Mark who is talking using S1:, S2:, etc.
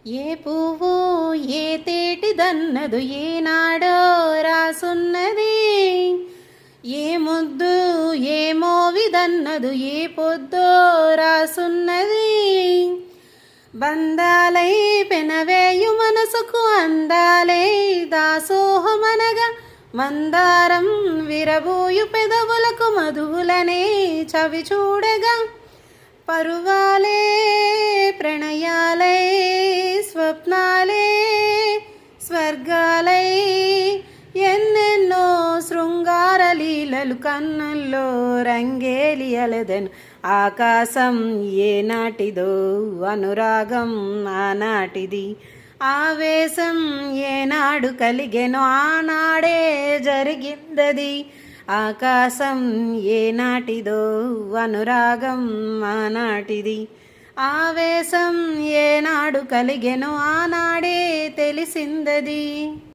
S1: ఏ పువ్వు ఏ తేటిదన్నదు ఏనాడో రాసున్నది. ఏ ముద్దు ఏ మోవిదన్నదు ఏ పొద్దో రాసున్నది. బంధాలై పెనవేయు మనసుకు అందాలై దాసోహమనగా మందారం విరబూయు పెదవులకు మధువులనే చవి చూడగా పరువాలే ప్రణయాలై స్వప్నాలే స్వర్గాలై ఎన్నెన్నో శృంగార లీలలు కన్నుల్లో రంగేలి అలదెను. ఆకాశం ఏనాటిదో అనురాగం ఆనాటిది. ఆవేశం ఏనాడు కలిగెనో ఆనాడే జరిగిందది. ఆకాశం ఏనాటిదో అనురాగం ఆనాటిది. ఆవేశం ఏనాడు కలిగెనో ఆనాడే తెలిసిందది.